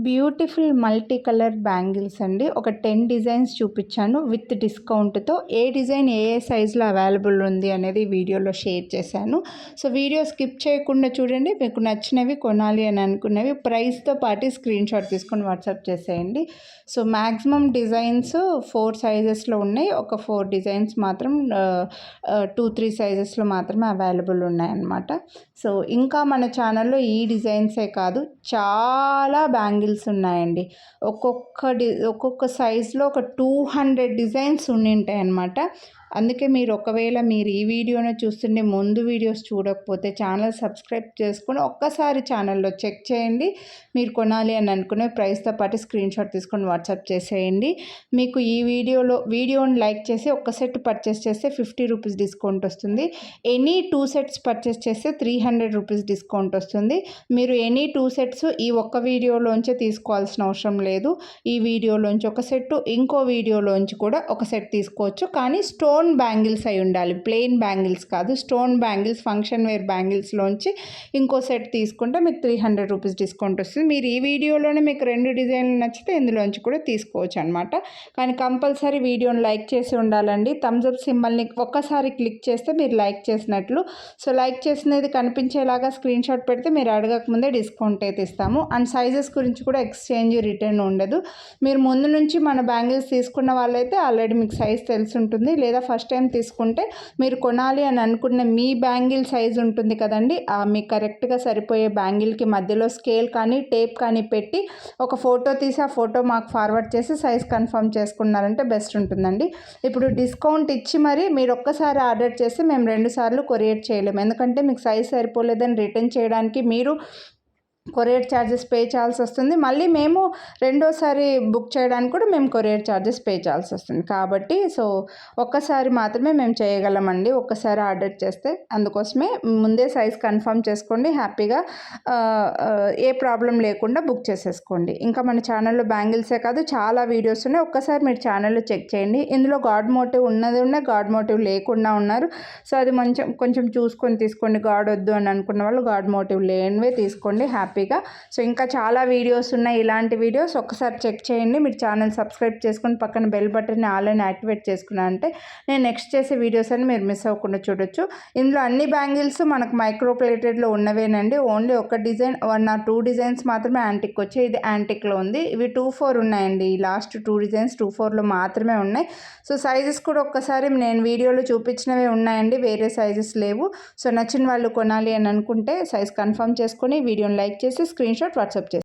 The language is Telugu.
బ్యూటిఫుల్ మల్టీ కలర్ బ్యాంగిల్స్ అండి. ఒక 10 డిజైన్స్ చూపించాను విత్ డిస్కౌంట్తో. ఏ డిజైన్ ఏ సైజులో అవైలబుల్ ఉంది అనేది వీడియోలో షేర్ చేశాను. సో వీడియో స్కిప్ చేయకుండా చూడండి. మీకు నచ్చినవి కొనాలి అని అనుకున్నవి ప్రైస్తో పాటు స్క్రీన్ షాట్ తీసుకొని వాట్సాప్ చేసేయండి. సో మ్యాక్సిమం డిజైన్స్ 4 సైజెస్లో ఉన్నాయి. ఒక 4 డిజైన్స్ మాత్రం 2-3 సైజెస్లో మాత్రమే అవైలబుల్ ఉన్నాయన్నమాట. సో ఇంకా మన ఛానల్లో ఈ డిజైన్సే కాదు, చాలా బ్యాంగిల్స్ ఉన్నాయండి. ఒక్కొక్క సైజులో ఒక 200 డిజైన్స్ ఉంటాయి అన్నమాట. అందుకే ఒకవేళ మీరు ఈ వీడియోను చూస్తుంటే ముందు వీడియోస్ చూడకపోతే ఛానల్ సబ్స్క్రైబ్ చేసుకొని ఒక్కసారి ఛానల్లో చెక్ చేయండి. మీరు కొనాలి అని అనుకునే ప్రైస్తో పాటు స్క్రీన్ షాట్ తీసుకొని వాట్సాప్ చేసేయండి. మీకు ఈ వీడియోని లైక్ చేసి ఒక్క సెట్ పర్చేస్ చేస్తే 50 రూపీస్ డిస్కౌంట్ వస్తుంది. ఎనీ 2 సెట్స్ పర్చేస్ చేస్తే 300 రూపీస్ డిస్కౌంట్ వస్తుంది. మీరు ఎనీ 2 సెట్స్ ఈ ఒక్క వీడియోలోంచే తీసుకోవాల్సిన అవసరం లేదు. ఈ వీడియోలోంచి ఒక సెట్, ఇంకో వీడియోలోంచి కూడా ఒక సెట్ తీసుకోవచ్చు. కానీ స్టోన్ బ్యాంగిల్స్ అయి ఉండాలి, ప్లెయిన్ బ్యాంగిల్స్ కాదు. స్టోన్ బ్యాంగిల్స్, ఫంక్షన్ వేర్ బ్యాంగిల్స్లోంచి ఇంకో సెట్ తీసుకుంటే మీకు 300 రూపీస్ డిస్కౌంట్ వస్తుంది. మీరు ఈ వీడియోలోనే మీకు 2 డిజైన్లు నచ్చితే ఇందులోంచి కూడా తీసుకోవచ్చు అనమాట. కానీ కంపల్సరీ వీడియోని లైక్ చేసి ఉండాలండి. థమ్స్ అప్ సింబల్ని ఒక్కసారి క్లిక్ చేస్తే మీరు లైక్ చేసినట్లు. సో లైక్ చేసినది కనిపించేలాగా స్క్రీన్ షాట్ పెడితే మీరు అడగకముందే డిస్కౌంట్ అయితే ఇస్తాము. అండ్ సైజెస్ గురించి కూడా ఎక్స్చేంజ్ రిటర్న్ ఉండదు. మీరు ముందు నుంచి మన బ్యాంగిల్స్ తీసుకున్న వాళ్ళైతే ఆల్రెడీ మీకు సైజ్ తెలిసి ఉంటుంది. లేదా ఫస్ట్ టైం తీసుకుంటే మీరు కొనాలి అని అనుకున్న మీ బ్యాంగిల్ సైజ్ ఉంటుంది కదండి, మీకు కరెక్ట్గా సరిపోయే బ్యాంగిల్కి మధ్యలో స్కేల్ కానీ టేప్ కానీ పెట్టి ఒక ఫోటో తీసి ఆ ఫోటో మాకు ఫార్వర్డ్ చేసి సైజ్ కన్ఫర్మ్ చేసుకున్నారంటే బెస్ట్ ఉంటుందండి. ఇప్పుడు డిస్కౌంట్ ఇచ్చి మరి మీరు ఒక్కసారి ఆర్డర్ చేస్తే మేము 2 సార్లు కొరియర్ చేయలేము. ఎందుకంటే మీకు సైజ్ సరిపోలేదని రిటర్న్ చేయడానికి మీరు కొరియర్ ఛార్జెస్ పే చేయాల్సి వస్తుంది. మళ్ళీ మేము రెండోసారి బుక్ చేయడానికి కూడా మేము కొరియర్ ఛార్జెస్ పే చేయాల్సి వస్తుంది. కాబట్టి సో ఒక్కసారి మాత్రమే మేము చేయగలమండి, ఒక్కసారి ఆర్డర్ చేస్తే. అందుకోసమే ముందే సైజ్ కన్ఫర్మ్ చేసుకోండి. హ్యాపీగా ఏ ప్రాబ్లం లేకుండా బుక్ చేసేసుకోండి. ఇంకా మన ఛానల్లో బ్యాంగిల్సే కాదు చాలా వీడియోస్ ఉన్నాయి. ఒక్కసారి మీరు ఛానల్లో చెక్ చేయండి. ఇందులో గాడ్ మోటివ్ ఉన్నాయి, గాడ్ మోటివ్ లేకుండా ఉన్నారు. సో అది కొంచెం చూసుకొని తీసుకోండి. గాడ్ వద్దు అని అనుకున్న వాళ్ళు గాడ్ మోటివ్ లేనివే తీసుకోండి హ్యాపీగా. సో ఇంకా చాలా వీడియోస్ ఉన్నాయి. ఇలాంటి వీడియోస్ ఒక్కసారి చెక్ చేయండి. మీరు ఛానల్ సబ్స్క్రైబ్ చేసుకొని పక్కన బెల్ బటన్ని ఆన్లైన్ యాక్టివేట్ చేసుకున్నారంటే నేను నెక్స్ట్ చేసే వీడియోస్ అని మీరు మిస్ అవ్వకుండా చూడొచ్చు. ఇందులో అన్ని బ్యాంగిల్స్ మనకు మైక్రో ప్లేటెడ్లో ఉన్నవేనండి. ఓన్లీ ఒక డిజైన్ 1 or 2 డిజైన్స్ మాత్రమే యాంటిక్ వచ్చాయి. ఇది యాంటిక్లో ఉంది. ఇవి 2-4 ఉన్నాయండి. ఈ లాస్ట్ 2 డిజైన్స్ 2-4లో మాత్రమే ఉన్నాయి. సో సైజెస్ కూడా ఒక్కసారి నేను వీడియోలో చూపించినవే ఉన్నాయండి, వేరే సైజెస్ లేవు. సో నచ్చిన వాళ్ళు కొనాలి అని అనుకుంటే సైజ్ కన్ఫర్మ్ చేసుకొని వీడియోని లైక్ చేసి స్క్రీన్ షాట్ వాట్సాప్ చేసి